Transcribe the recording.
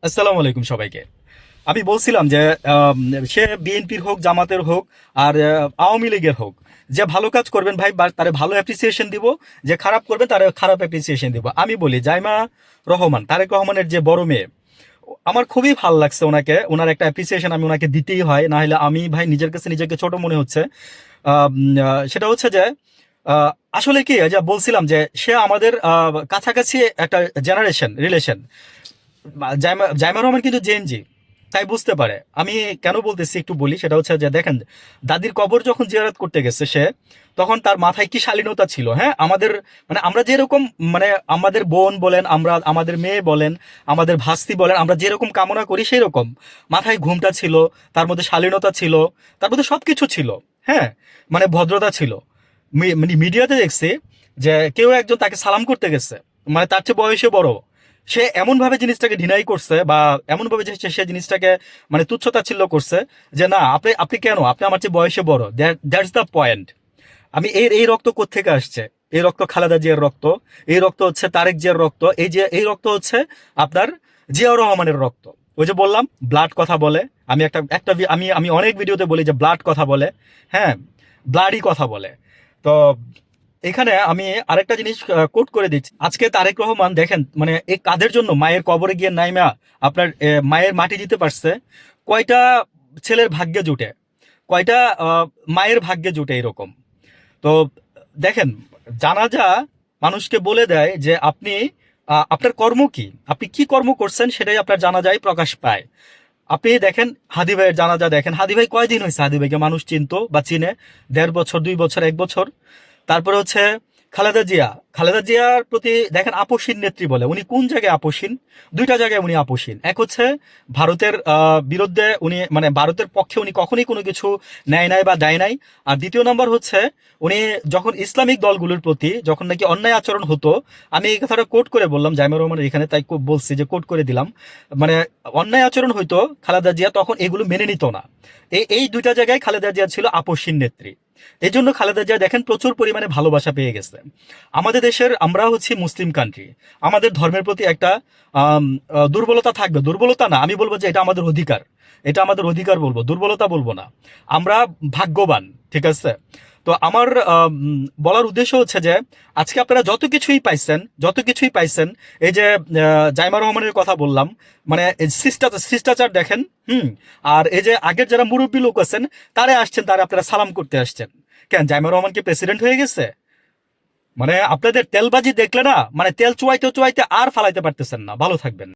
আসসালামু আলাইকুম সবাইকে। আমি বলছিলাম যে সে বিএনপির হোক, জামাতের হোক, আর আওয়ামী লীগের হোক, যে ভালো কাজ করবেন ভাই তারে ভালো অ্যাপ্রিসিয়েশন দিব, যে খারাপ করবেন তারে খারাপ অ্যাপ্রিসিয়েশন দিব। আমি বলি জাইমা রহমান, তারেক রহমানের যে বড় মেয়ে, আমার খুবই ভালো লাগছে ওনাকে, ওনার একটা অ্যাপ্রিসিয়েশন আমি ওনাকে দিতেই হয়, না হলে আমি ভাই নিজের কাছে নিজেকে ছোট মনে হচ্ছে। সেটা হচ্ছে যে আহ, আসলে কি যা বলছিলাম যে সে আমাদের কাছাকাছি একটা জেনারেশন রিলেশন। জাইমা জাইমা রহমান কিন্তু জেএনজি, তাই বুঝতে পারে। আমি কেন বলতেছি একটু বলি, সেটা হচ্ছে যে দেখেন, দাদির কবর যখন জিয়ারত করতে গেছে সে, তখন তার মাথায় কি শালীনতা ছিল। হ্যাঁ, আমাদের মানে আমরা যেরকম, মানে আমাদের বোন বলেন, আমরা আমাদের মেয়ে বলেন, আমাদের ভাস্তি বলেন, আমরা যেরকম কামনা করি সেই রকম মাথায় ঘুমটা ছিল, তার মধ্যে শালীনতা ছিল, তার মধ্যে সবকিছু ছিল। হ্যাঁ, মানে ভদ্রতা ছিল। মানে মিডিয়াতে দেখছি যে কেউ একজন তাকে সালাম করতে গেছে, মানে তার চেয়ে বয়সে বড়, সে এমন ভাবে জিনিসটাকে ডিনাই করছে, বা এমন ভাবে যে সে জিনিসটাকে মানে তুচ্ছতাচ্ছিল্য করছে, যে না আপনি আপনি কেন, আপনি আমার চেয়ে বয়সে বড়, দ্যাটস দ্য পয়েন্ট। আমি এই রক্ত কোত্থেকে আসছে? এই রক্ত খালেদা জিয়ার রক্ত, এই রক্ত হচ্ছে তারেক জিয়ার রক্ত, এই রক্ত হচ্ছে আপনার জিয়াউর রহমানের রক্ত। ওই যে বললাম ব্লাড কথা বলে, আমি একটা একটা আমি আমি অনেক ভিডিওতে বলি যে ব্লাড কথা বলে। হ্যাঁ, ব্লাডই কথা বলে। তো এখানে আমি আরেকটা জিনিস কোট করে দিচ্ছি। আজকে তারেক রহমান দেখেন, মানে এই কাদের জন্য মায়ের কবরে গিয়ে নাইমা আপনার মায়ের মাটি দিতে পারছে। কয়টা ছেলের ভাগ্যে জুটে, কয়টা মায়ের ভাগ্যে জুটে এরকম। তো দেখেন, জানাজা মানুষকে বলে দেয় যে আপনি আপনার কর্ম কি, আপনি কি কর্ম করছেন সেটাই আপনার জানাজায় প্রকাশ পায়। আপনি দেখেন হাদি ভাইয়ের জানাজা, দেখেন হাদি ভাই কয়দিন হয়েছে হাদি ভাইকে মানুষ চিনতো বা চিনে? 1.5 বছর, 2 বছর, 1 বছর। তারপরে হচ্ছে খালেদা জিয়া, খালেদা জিয়ার প্রতি দেখেন আপসীন নেত্রী বলে, উনি কোন জায়গায় আপসীন? দুইটা জায়গায় উনি আপসীন। এক হচ্ছে ভারতের বিরুদ্ধে উনি, মানে ভারতের পক্ষে উনি কখনোই কোনো কিছু নেয় নাই বা দেয় নাই। আর দ্বিতীয় নম্বর হচ্ছে উনি যখন ইসলামিক দলগুলোর প্রতি যখন নাকি অন্যায় আচরণ হতো, আমি এই কথাটা কোট করে বললাম জাইমা রহমানের এখানে, তাই বলছি যে কোট করে দিলাম, মানে অন্যায় আচরণ হইতো খালেদা জিয়া তখন এগুলো মেনে নিত না। এই দুইটা জায়গায় খালেদা জিয়া ছিল আপসীন নেত্রী। এই জন্য খালেদা জিয়া দেখেন প্রচুর পরিমাণে ভালোবাসা পেয়ে গেছে। আমাদের দেশের, আমরা হচ্ছে মুসলিম কান্ট্রি, আমাদের ধর্মের প্রতি একটা দুর্বলতা থাকবে, দুর্বলতা না, আমি বলবো যে এটা আমাদের অধিকার, এটা আমাদের অধিকার বলবো, দুর্বলতা বলবো না। আমরা ভাগ্যবান, ঠিক আছে? তো আমার বলার উদ্দেশ্য হচ্ছে যে আজকে আপনারা যত কিছুই পাইছেন, যত কিছুই পাইছেন, এই যে জাইমা রহমানের কথা বললাম, মানে শিষ্টাচার শিষ্টাচার দেখেন। হুম। আর এই যে আগের যারা মুরব্বী লোক আছেন, তারা আসছেন, তারা আপনারা সালাম করতে আসছেন। কেন জাইমা রহমান কি প্রেসিডেন্ট হয়ে গেছে? মানে আপনাদের তেলবাজি দেখলে না, মানে তেল চুয়াইতে চুয়াইতে আর ফালাইতে পারতেছেন না। ভালো থাকবেন।